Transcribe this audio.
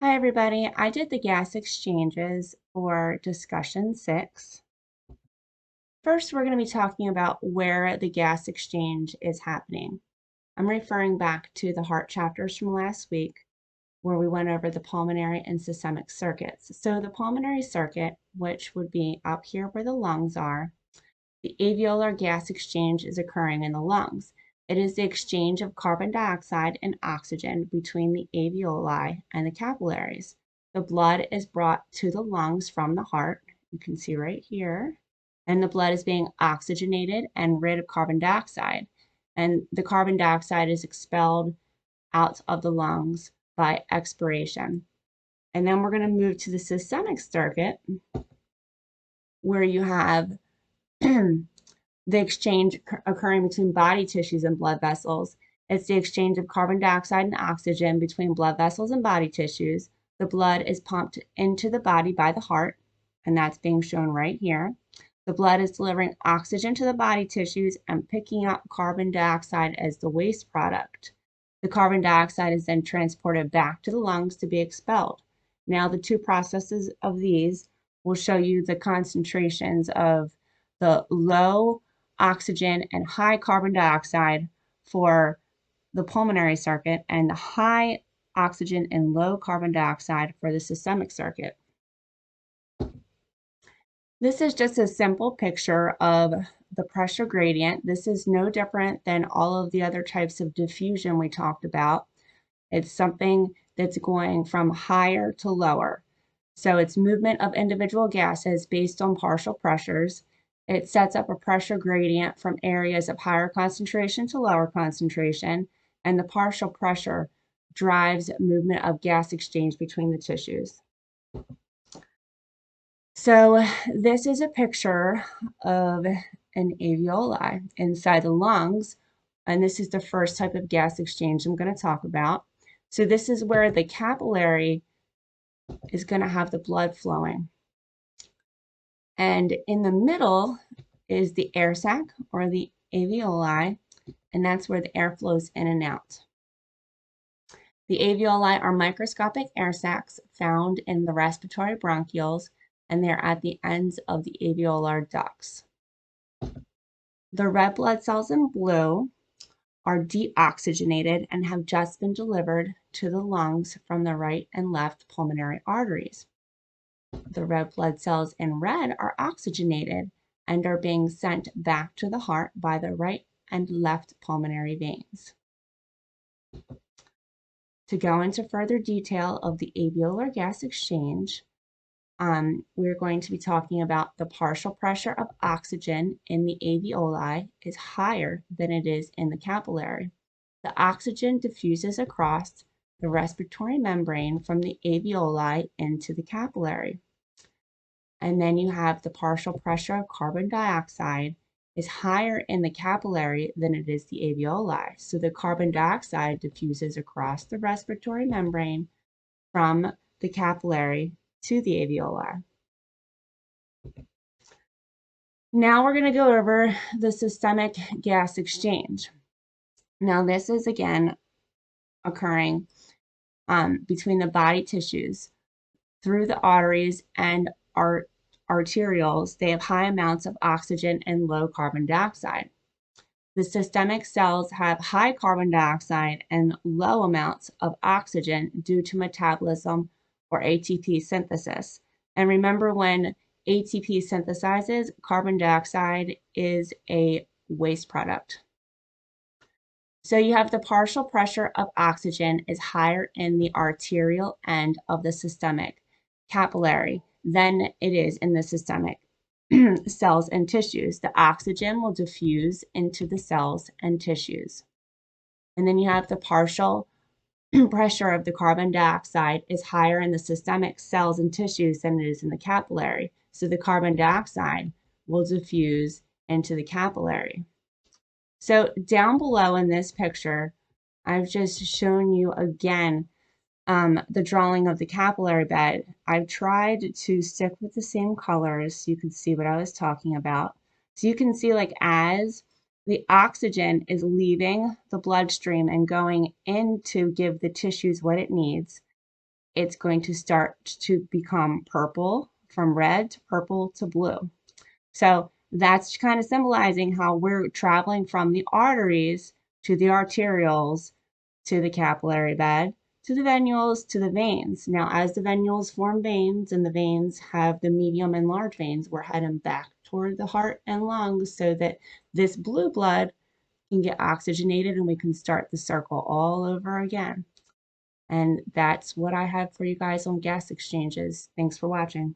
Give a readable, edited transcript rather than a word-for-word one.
Hi everybody, I did the gas exchanges for discussion 6. First, we're going to be talking about where the gas exchange is happening. I'm referring back to the heart chapters from last week where we went over the pulmonary and systemic circuits. So the pulmonary circuit, which would be up here where the lungs are, the alveolar gas exchange is occurring in the lungs. It is the exchange of carbon dioxide and oxygen between the alveoli and the capillaries. The blood is brought to the lungs from the heart, you can see right here, and the blood is being oxygenated and rid of carbon dioxide. And the carbon dioxide is expelled out of the lungs by expiration. And then we're going to move to the systemic circuit where you have the exchange occurring between body tissues and blood vessels. It's the exchange of carbon dioxide and oxygen between blood vessels and body tissues. The blood is pumped into the body by the heart, and that's being shown right here. The blood is delivering oxygen to the body tissues and picking up carbon dioxide as the waste product. The carbon dioxide is then transported back to the lungs to be expelled. Now, the two processes of these will show you the concentrations of the low oxygen and high carbon dioxide for the pulmonary circuit and the high oxygen and low carbon dioxide for the systemic circuit. This is just a simple picture of the pressure gradient. This is no different than all of the other types of diffusion we talked about. It's something that's going from higher to lower. So it's movement of individual gases based on partial pressures. It sets up a pressure gradient from areas of higher concentration to lower concentration, and the partial pressure drives movement of gas exchange between the tissues. So this is a picture of an alveoli inside the lungs, and this is the first type of gas exchange I'm going to talk about. So this is where the capillary is going to have the blood flowing. And in the middle is the air sac or the alveoli, and that's where the air flows in and out. The alveoli are microscopic air sacs found in the respiratory bronchioles, and they're at the ends of the alveolar ducts. The red blood cells in blue are deoxygenated and have just been delivered to the lungs from the right and left pulmonary arteries. The red blood cells in red are oxygenated and are being sent back to the heart by the right and left pulmonary veins. To go into further detail of the alveolar gas exchange, we're going to be talking about the partial pressure of oxygen in the alveoli is higher than it is in the capillary. The oxygen diffuses across the respiratory membrane from the alveoli into the capillary. And then you have the partial pressure of carbon dioxide is higher in the capillary than it is the alveoli. So the carbon dioxide diffuses across the respiratory membrane from the capillary to the alveoli. Now we're going to go over the systemic gas exchange. Now this is again occurring between the body tissues through the arteries and arterioles. They have high amounts of oxygen and low carbon dioxide. The systemic cells have high carbon dioxide and low amounts of oxygen due to metabolism or ATP synthesis. And remember, when ATP synthesizes, carbon dioxide is a waste product. So you have the partial pressure of oxygen is higher in the arterial end of the systemic capillary than it is in the systemic cells and tissues. The oxygen will diffuse into the cells and tissues. And then you have the partial pressure of the carbon dioxide is higher in the systemic cells and tissues than it is in the capillary. So the carbon dioxide will diffuse into the capillary. So down below in this picture, I've just shown you again the drawing of the capillary bed. I've tried to stick with the same colors so you can see what I was talking about. So you can see, like, as the oxygen is leaving the bloodstream and going in to give the tissues what it needs, it's going to start to become purple, from red to purple to blue. So that's kind of symbolizing how we're traveling from the arteries to the arterioles to the capillary bed to the venules to the veins. Now, as the venules form veins and the veins have the medium and large veins, we're heading back toward the heart and lungs so that this blue blood can get oxygenated and we can start the circle all over again. And that's what I have for you guys on gas exchanges. Thanks for watching.